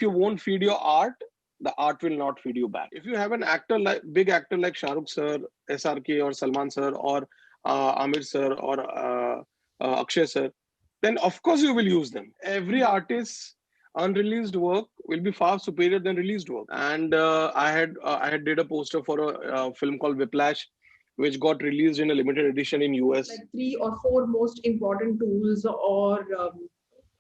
you won't feed your art, the art will not feed you back. If you have an actor like big actor like Shahrukh sir, SRK or Salman sir or Amir sir or Akshay sir, then of course you will use them. Every artist's unreleased work will be far superior than released work. And I had did a poster for a film called Whiplash, which got released in a limited edition in US. Like three or four most important tools, or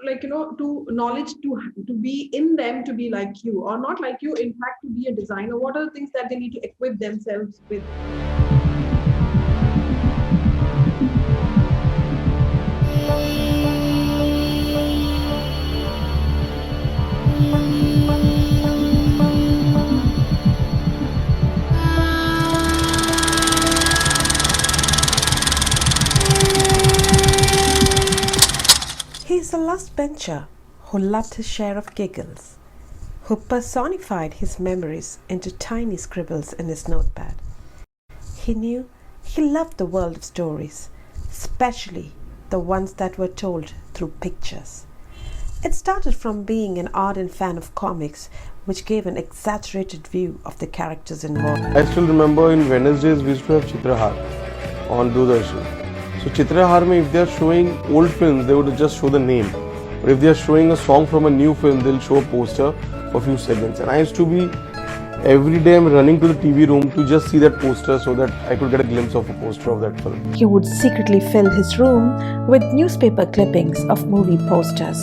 like to knowledge to be in them, to be like you or not like you, in fact to be a designer. What are the things that they need to equip themselves with? He is a lost bencher who loved his share of giggles, who personified his memories into tiny scribbles in his notepad. He knew he loved the world of stories, especially the ones that were told through pictures. It started from being an ardent fan of comics, which gave an exaggerated view of the characters involved. I still remember in Wednesdays we used to have Chitrahar on Doordarshan. So Chitrahar mein, if they are showing old films, they would just show the name. But if they are showing a song from a new film, they'll show a poster for a few segments. And I used to be, every day I'm running to the TV room to just see that poster so that I could get a glimpse of a poster of that film. He would secretly fill his room with newspaper clippings of movie posters.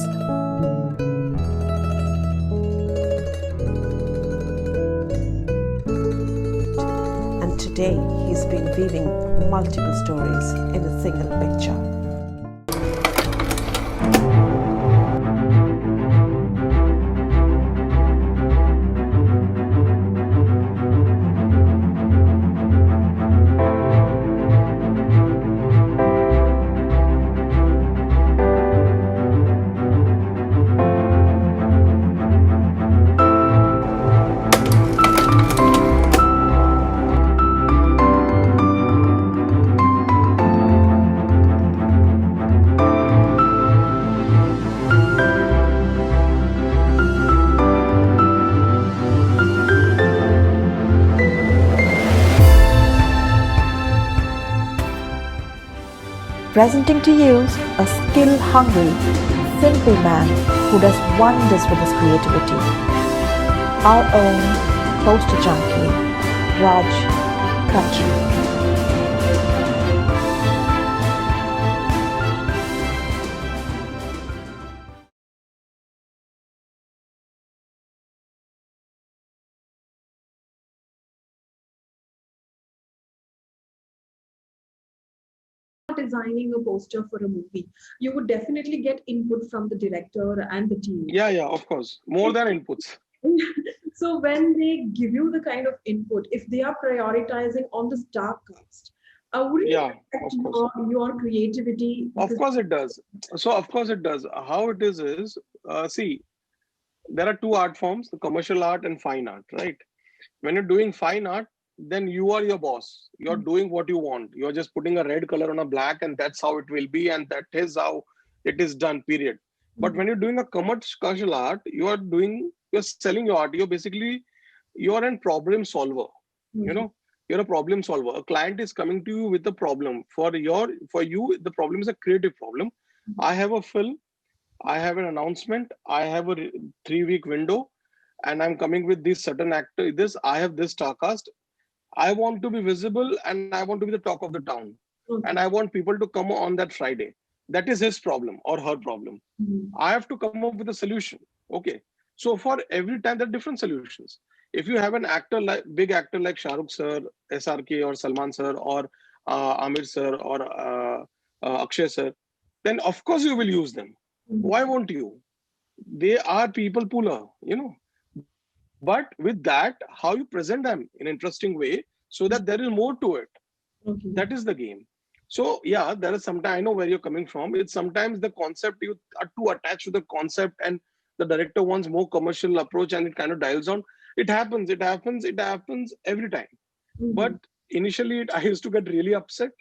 And today he's been weaving multiple stories in a single picture. Presenting to you a skill-hungry, simple man who does wonders with his creativity. Our own poster junkie, Raj Khatri. Designing a poster for a movie, you would definitely get input from the director and the team. Yeah, of course. More than inputs. So when they give you the kind of input, if they are prioritizing on the star cast, wouldn't it Yeah, affect of course. your creativity? Of course it does. So of course it does. How it is, see, there are two art forms, the commercial art and fine art, right? When you're doing fine art, then you are your boss. You're doing what you want. You're just putting a red color on a black, and that's how it will be, and that is how it is done, period. But when you're doing a commercial art, you're selling your art. You're a problem solver. You know, you're a problem solver. A client is coming to you with a problem. For you, the problem is a creative problem. I have a film, I have an announcement, I have a 3-week window, and I'm coming with this certain actor. I have this star cast. I want to be visible and I want to be the talk of the town. And I want people to come on that Friday. That is his problem or her problem. I have to come up with a solution. Okay. So for every time there are different solutions. If you have an big actor like Shahrukh sir, SRK or Salman sir or Amir sir or Akshay sir, then of course you will use them. Why won't you? They are people puller. But with that, how you present them in an interesting way so that there is more to it. That is the game. So yeah, there is sometimes, I know where you're coming from. It's sometimes the concept, you are too attached to the concept and the director wants more commercial approach and it kind of dials down. It happens every time. But initially I used to get really upset.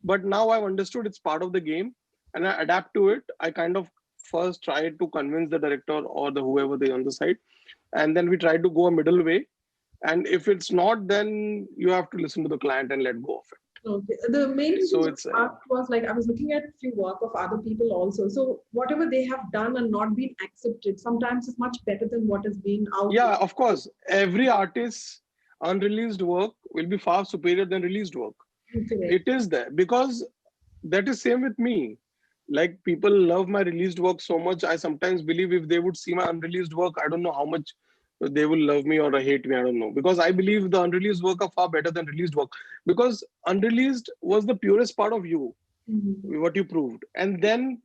But now I've understood it's part of the game and I adapt to it. I kind of first try to convince the director or the whoever they on the side and then we try to go a middle way. And if it's not, then you have to listen to the client and let go of it. Okay. The main reason So I it's asked was like I was looking at a few work of other people also. So whatever they have done and not been accepted, sometimes is much better than what has been out yeah, of course, every artist's unreleased work will be far superior than released work. there. It is there because that is same with me. Like people love my released work so much. I sometimes believe if they would see my unreleased work, I don't know how much they will love me or hate me. I don't know, because I believe the unreleased work are far better than released work, because unreleased was the purest part of you, Mhm. what you proved, and then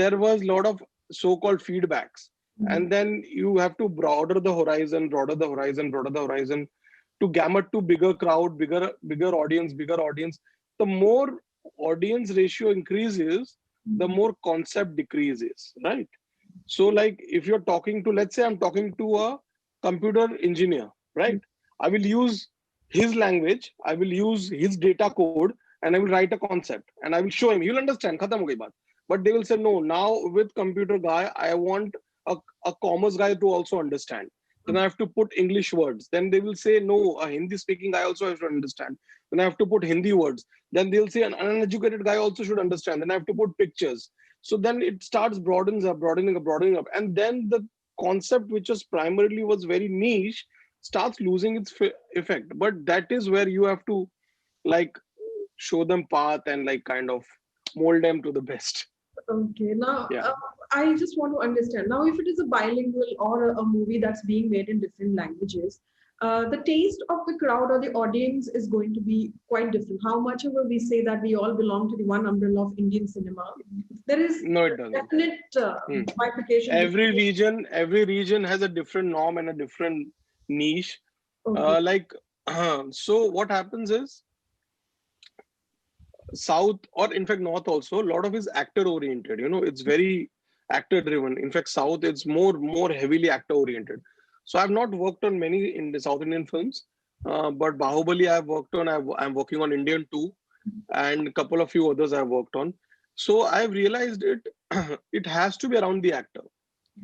there was a lot of so-called feedbacks, Mhm. and then you have to broader the horizon, broader the horizon, to gamut to bigger crowd, bigger audience. The more audience ratio increases, the Mhm. more concept decreases, right? So like if you're talking to, let's say I'm talking to a computer engineer, right? I will use his language, I will use his data code, and I will write a concept and I will show him. He'll understand. Khatam ho gayi baat. But they will say, no, now with computer guy, I want a, a commerce guy to also understand. Then I have to put English words. Then they will say, no, a Hindi speaking guy also has to understand. Then I have to put Hindi words. Then they'll say an uneducated guy also should understand. Then I have to put pictures. So then it starts broadening up. And then the concept, which was primarily was very niche, starts losing its effect. But that is where you have to like show them path and like kind of mold them to the best. Okay, now Yeah. I just want to understand. Now, if it is a bilingual or a movie that's being made in different languages, the taste of the crowd or the audience is going to be quite different. How much ever we say that we all belong to the one umbrella of Indian cinema, there is No, it a doesn't. definite Hmm. bifurcation between. Every region has a different norm and a different niche. Okay. Like, so what happens is South, or in fact North also, a lot of is actor oriented. You know, it's very actor driven. In fact, South it's more heavily actor oriented. So I've not worked on many in the South Indian films, but Bahubali I've worked on. I'm working on Indian too, and a couple of few others I've worked on. So I've realized it. It has to be around the actor.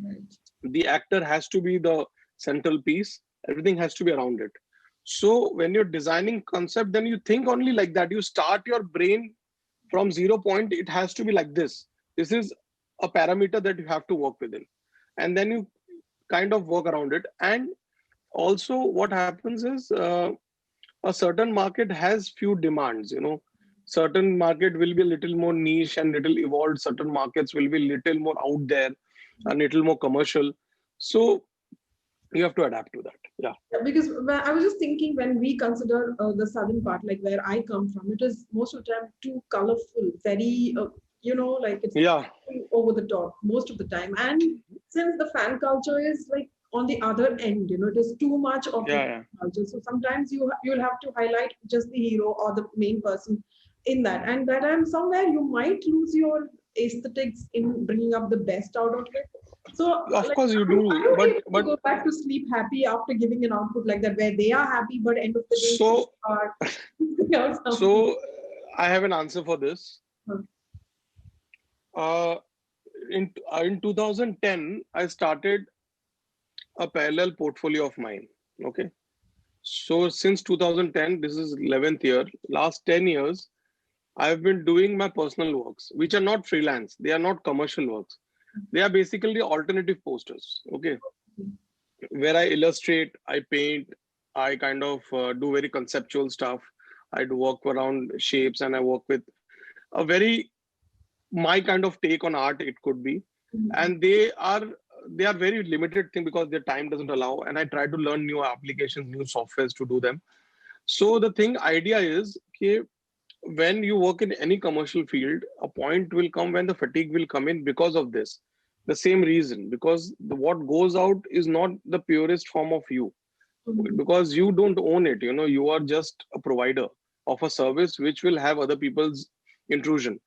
Right. The actor has to be the central piece. Everything has to be around it. So when you're designing concept, then you think only like that. You start your brain from 0 point. It has to be like this is a parameter that you have to work within, and then you kind of work around it. And also what happens is a certain market has few demands, you know. Certain market will be a little more niche and little evolved. Certain markets will be little more out there, a little more commercial. So you have to adapt to that. Yeah. Yeah, because I was just thinking when we consider the southern part, like where I come from, it is most of the time too colorful, very, like it's Yeah. over the top most of the time. And since the fan culture is like on the other end, it is too much of the Yeah. Yeah. culture. So sometimes you'll have to highlight just the hero or the main person in that, and that I'm somewhere you might lose your aesthetics in bringing up the best out of it. So, Of like, course you are do, you but able to go back to sleep happy after giving an output like that, where they are happy, but end of the day you so are missing out something? so I have an answer for this. Hmm. Uh, in 2010, I started a parallel portfolio of mine. Okay. So since 2010, this is 11th year. Last 10 years, I've been doing my personal works, which are not freelance. They are not commercial works. They are basically alternative posters. Okay, where I illustrate, I paint, I kind of do very conceptual stuff. I do work around shapes, and I work with a very my kind of take on art. It could be, Mhm. and they are very limited thing because their time doesn't allow. And I try to learn new applications, new softwares to do them. So the thing idea is, okay, when you work in any commercial field, a point will come when the fatigue will come in because of this. The same reason, because what goes out is not the purest form of you, Mhm. because you don't own it. You know, you are just a provider of a service which will have other people's intrusion.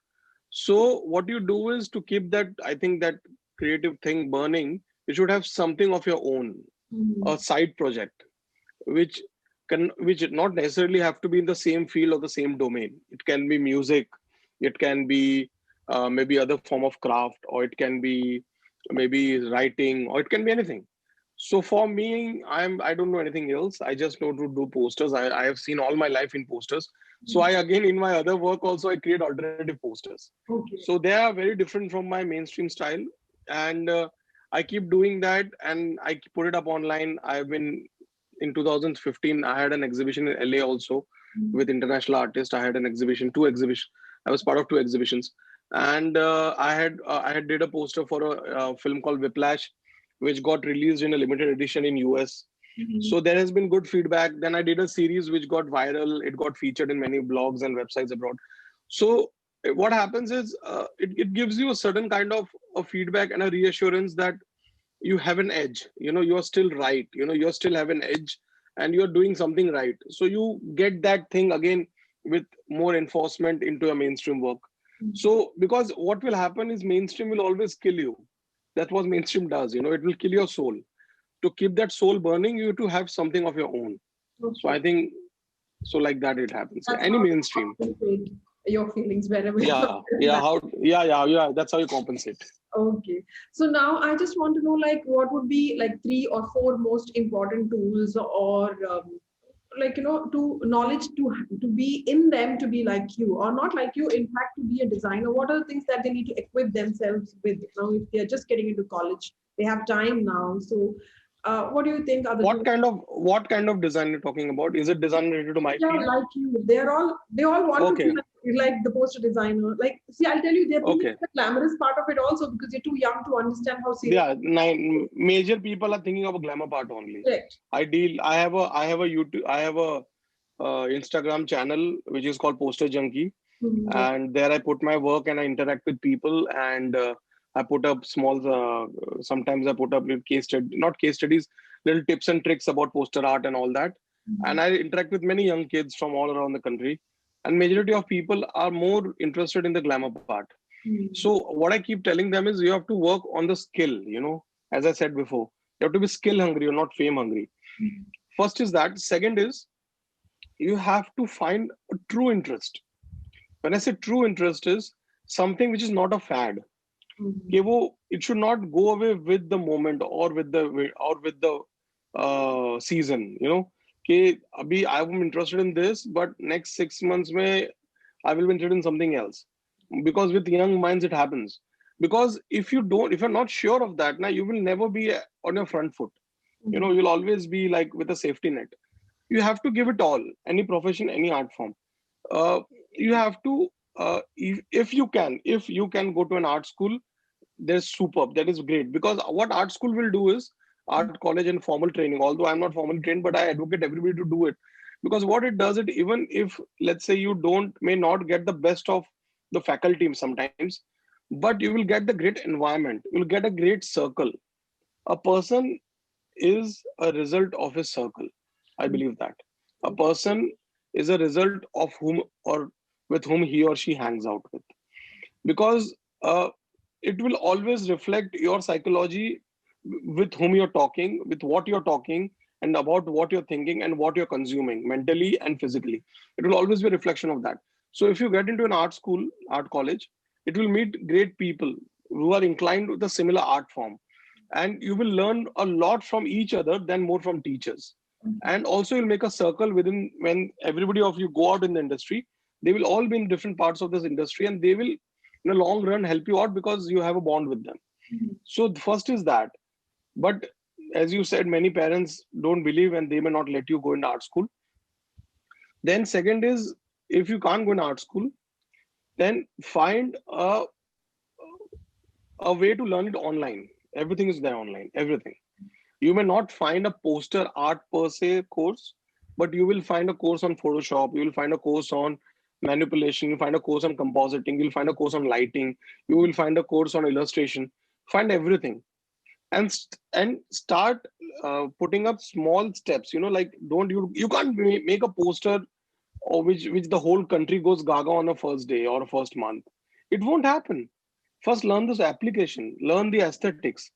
So what you do is to keep that, I think that creative thing burning, you should have something of your own, a Mhm. side project, which which not necessarily have to be in the same field or the same domain. It can be music, it can be maybe other form of craft, or it can be maybe writing, or it can be anything. So for me, I don't know anything else. I just know to do posters. I have seen all my life in posters. So I again in my other work also I create alternative posters. Okay. So they are very different from my mainstream style, and I keep doing that, and I put it up online. I've been in 2015. I had an exhibition in LA also with international artists. I had an exhibition, two exhibitions. I was part of two exhibitions, and I had did a poster for a film called Whiplash, which got released in a limited edition in US. Mhm. So there has been good feedback. Then I did a series which got viral. It got featured in many blogs and websites abroad. So what happens is it gives you a certain kind of feedback and a reassurance that you have an edge. You know, you're still right. You know, you still have an edge and you're doing something right. So you get that thing again with more enforcement into your mainstream work. So because what will happen is mainstream will always kill you. That's what mainstream does. You know, it will kill your soul. To keep that soul burning, you have to have something of your own. So Okay. I think so like that it happens. That's Any how you mainstream. compensate your feelings wherever you Yeah, yeah, are. yeah. That's how you compensate. Okay. So now I just want to know, like, what would be like three or four most important tools, or to knowledge to be in them to be like you, or not like you. In fact, to be a designer, what are the things that they need to equip themselves with? Now, if they are just getting into college, they have time now. So, what do you think are the tools? What kind of design you're talking about? Is it design related to my Yeah, field? like you. They all want to be Okay, like the poster designer. Like, see, I'll tell you, they're thinking okay. the glamorous part of it also because they're too young to understand how serious Yeah, major people are thinking of a glamour part only. it is. I have a YouTube, I have a Instagram channel which is called posterjunky, Mhm. and there I put my work and I interact with people, and I put up small. Sometimes I put up little not case studies, little tips and tricks about poster art and all that, and I interact with many young kids from all around the country, and majority of people are more interested in the glamour part. So Mhm. what I keep telling them is you have to work on the skill. You know, as I said before, you have to be skill hungry or not fame hungry. First is that. Second is you have to find a true interest. When I say true interest is something which is not a fad. कि Mhm. वो it should not go away with the moment or with the season, you know, कि अभी I'm interested in this but next 6 months में I will be interested in something else, because with young minds it happens. Because if you're not sure of that now, you will never be on your front foot. You know, Mhm. you'll always be like with a safety net. You have to give it all, any profession, any art form. You have to if you can go to an art school, there's superb, that is great, because what art school will do is art college and formal training. Although I'm not formally trained, but I advocate everybody to do it, because what it does, it even if let's say you don't may not get the best of the faculty sometimes, but you will get the great environment, you'll get a great circle. A person is a result of his circle. I believe that a person is a result of whom or with whom he or she hangs out with, because it will always reflect your psychology, with whom you're talking, with what you're talking, and about what you're thinking and what you're consuming mentally and physically. It will always be a reflection of that. So if you get into an art school, art college, it will meet great people who are inclined with a similar art form, and you will learn a lot from each other than more from teachers. And also you'll make a circle within. When everybody of you go out in the industry, they will all be in different parts of this industry, and they will in the long run help you out because you have a bond with them. So the first is that. But as you said, many parents don't believe and they may not let you go into art school. Then second is, if you can't go in art school, then find a way to learn it online. Everything is there online, everything. You may not find a poster art per se course, but you will find a course on Photoshop, you will find a course on manipulation, you'll find a course on compositing, you'll find a course on lighting, you will find a course on illustration. Find everything, and start putting up small steps. You know, like don't you can't make a poster or which the whole country goes gaga on a first day or a first month. It won't happen. First learn this application, learn the aesthetics.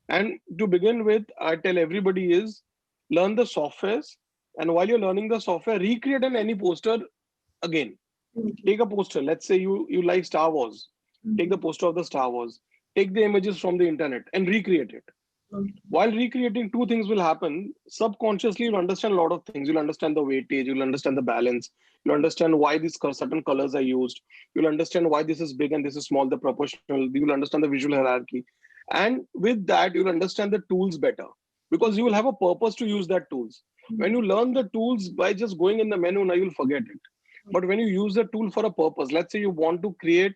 And to begin with, I tell everybody is learn the softwares. And while you're learning the software, recreate an any poster again. Okay. Take a poster. Let's say you like Star Wars. Take the Mhm. poster of the Star Wars. Take the images from the internet and recreate it. Okay. While recreating, two things will happen. Subconsciously, you'll understand a lot of things. You'll understand the weightage, you'll understand the balance, you'll understand why these certain colors are used, you'll understand why this is big and this is small, the proportional, you'll understand the visual hierarchy. And with that, you'll understand the tools better because you will have a purpose to use that tools. When you learn the tools by just going in the menu, now you'll forget it. But when you use the tool for a purpose, let's say you want to create,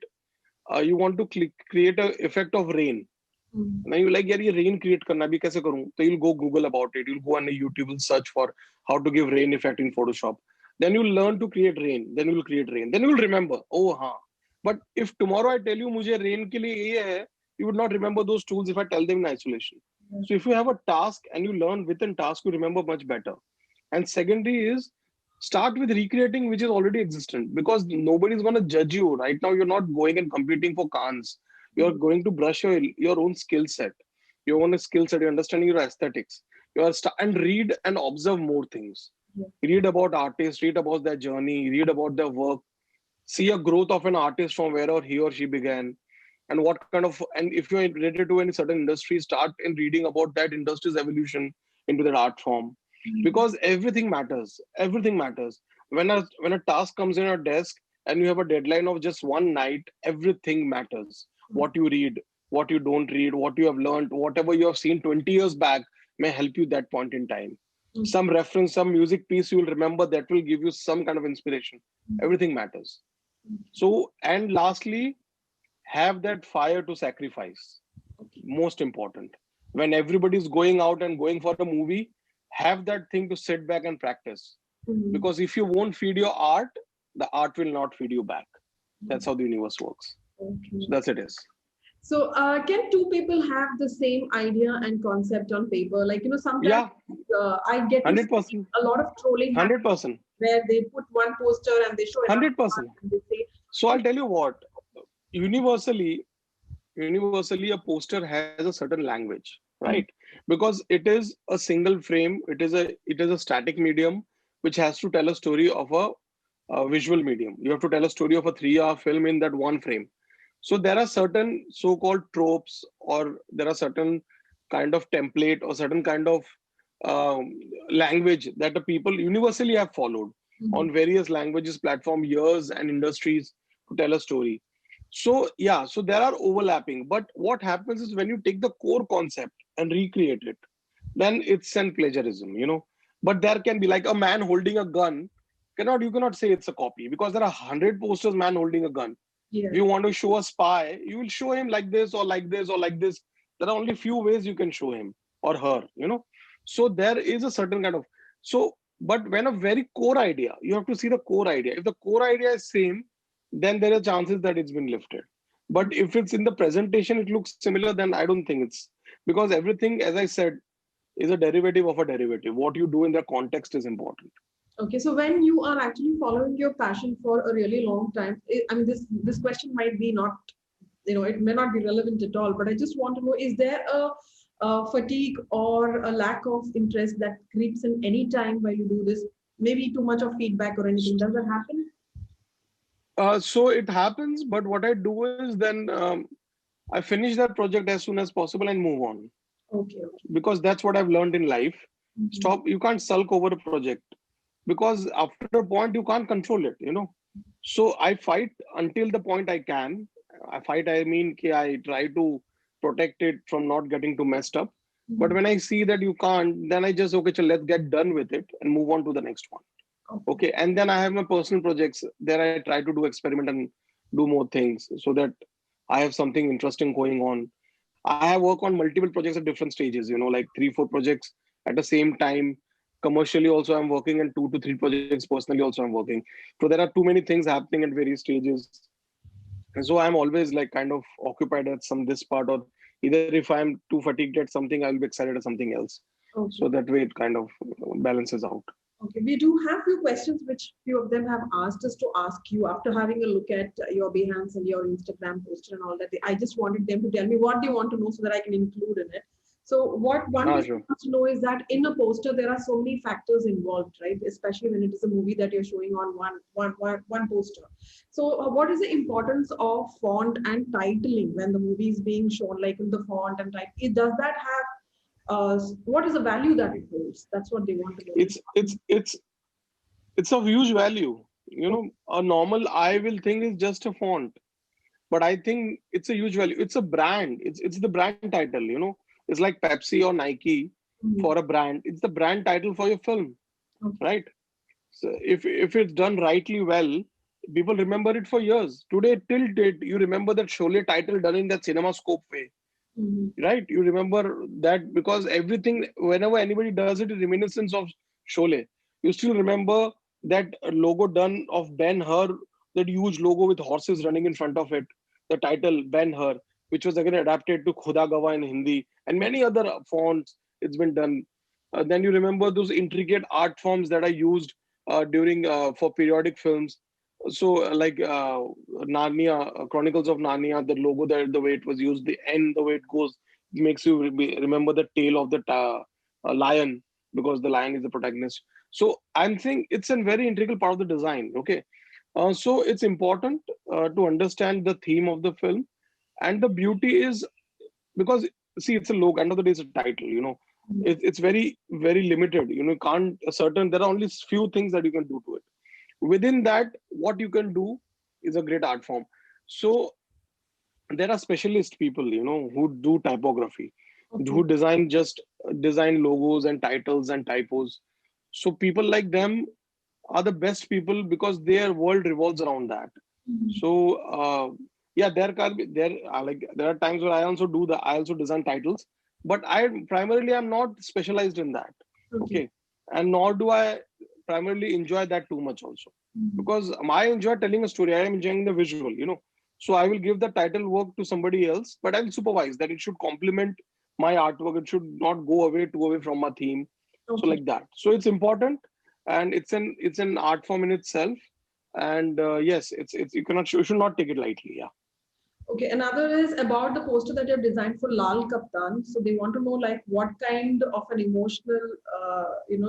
create a effect of rain. Mm. Now you like, यार ये rain create करना भी कैसे करूँ? So you'll go Google about it. You'll go on YouTube, you'll search for how to give rain effect in Photoshop. Then you'll learn to create rain. Then you'll create rain. Then you'll remember. Oh हाँ. But if tomorrow I tell you मुझे rain के लिए ये है, you would not remember those tools if I tell them in isolation. So if you have a task and you learn within task, you remember much better. And secondary is start with recreating which is already existent because nobody's going to judge you. Right now, you're not going and competing for cons. You're going to brush your own skill set. Your own skill set, you're understanding your aesthetics. And read and observe more things. Yeah. Read about artists, read about their journey, read about their work, see a growth of an artist from where he or she began and what kind of, and if you're related to any certain industry, start in reading about that industry's evolution into that art form because everything matters when a task comes in your desk and you have a deadline of just one night, everything matters. What you read, what you don't read, what you have learned, whatever you have seen 20 years back may help you that point in time. Some reference, some music piece you will remember that will give you some kind of inspiration. Everything matters. So, and lastly, have that fire to sacrifice. Most important. When everybody's going out and going for a movie, have that thing to sit back and practice. Mm. Because if you won't feed your art, the art will not feed you back. That's how the universe works. Okay. So that's it is. So, can two people have the same idea and concept on paper? Like, sometimes Yeah, I get to see 100%. a lot of trolling happening 100%. where they put one poster and they show another one 100%. and they say, So I'll tell you what, universally, universally a poster has a certain language, right? mm, Because it is a single frame, it is a static medium which has to tell a story of a visual medium. You have to tell a story of a 3 hour film in that one frame. So there are certain so-called tropes or there are certain kind of template or certain kind of language that the people universally have followed mm, on various languages platform years and industries to tell a story. So yeah, so there are overlapping, but what happens is when you take the core concept and recreate it, then it's an plagiarism. But there can be like a man holding a gun. You cannot say it's a copy because there are 100 posters man holding a gun. yeah, If you want to show a spy, you will show him like this or like this or like this. There are only few ways you can show him or her. So there is a certain kind of but when a very core idea, you have to see the core idea. If the core idea is same, then there are chances that it's been lifted. But if it's in the presentation, it looks similar, then I don't think it's because everything, as I said, is a derivative of a derivative. What you do in the context is important. okay. So when you are actually following your passion for a really long time, I mean, this question might be not, it may not be relevant at all. But I just want to know: is there a fatigue or a lack of interest that creeps in any time while you do this? Maybe too much of feedback or anything. Does that happen? So it happens, but what I do is then I finish that project as soon as possible and move on Okay, okay. because that's what I've learned in life. Mhm. Stop. You can't sulk over a project because after a point you can't control it. So I fight until the point I can. I fight. I mean, I try to protect it from not getting too messed up. But Mhm. when I see that you can't, then I just okay, so let's get done with it and move on to the next one. Okay. Okay, and then I have my personal projects. There I try to do experiment and do more things so that I have something interesting going on. I have worked on multiple projects at different stages, like 3, 4 projects at the same time. Commercially, also, I'm working, and 2 to 3 projects personally, also, I'm working. So there are too many things happening at various stages. And so I'm always like kind of occupied at this part, or either if I'm too fatigued at something, I'll be excited at something else. So Okay. that way it kind of balances out. Okay, we do have few questions which few of them have asked us to ask you after having a look at your Behance and your Instagram poster and all that. I just wanted them to tell me what they want to know so that I can include in it. So what one Ah, thing sure. I want to know is that in a poster there are so many factors involved, right? Especially when it is a movie that you're showing on one poster. So what is the importance of font and titling when the movie is being shown, like in the font and type? Does that have what is the value that it holds? That's what they want to know. It's of huge value. You know, a normal eye will think is just a font, but I think it's a huge value. It's a brand. It's the brand title. You know, it's like Pepsi or Nike Mhm. for a brand. It's the brand title for your film, Okay. right? So if it's done rightly well, people remember it for years. Today, till date, you remember that Sholay title done in that CinemaScope way, Mhm. right? You remember that because everything, whenever anybody does it, is reminiscence of Sholay. You still remember that logo done of Ben Hur, that huge logo with horses running in front of it. The title Ben Hur, which was again adapted to Khuda Gawa in Hindi, and many other fonts. It's been done. Then you remember those intricate art forms that are used during for periodic films. So like Narnia, Chronicles of Narnia, the logo, the way it was used, the N, the way it goes, makes you remember the tail of the lion, because the lion is the protagonist. So I'm saying it's a very integral part of the design. Okay, so it's important to understand the theme of the film, and the beauty is, because see, it's a logo. End of the day, it's a title. You know, it's very limited. You know, can't certain there are only few things that you can do to it. Within that, what you can do is a great art form. So there are specialist people, you know, who do typography, Okay. who design just design logos and titles and typos. So people like them are the best people because their world revolves around that. Mhm. So yeah, there can be there like there are times where I also design titles, but I primarily I'm not specialized in that. Okay. Okay, and nor do I primarily enjoy that too much also, Mhm. because I enjoy telling a story. I am enjoying the visual, you know. So I will give the title work to somebody else, but I'll supervise that it should complement my artwork. It should not go away too away from my theme. So Okay. like that. So it's important, and it's an art form in itself. And yes, it's you should not take it lightly. Yeah. Okay. Another is about the poster that you have designed for Lal Kaptan. So they want to know like what kind of an emotional,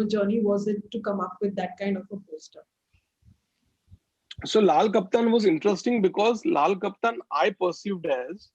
journey was it to come up with that kind of a poster? So Lal Kaptan was interesting because Lal Kaptan I perceived as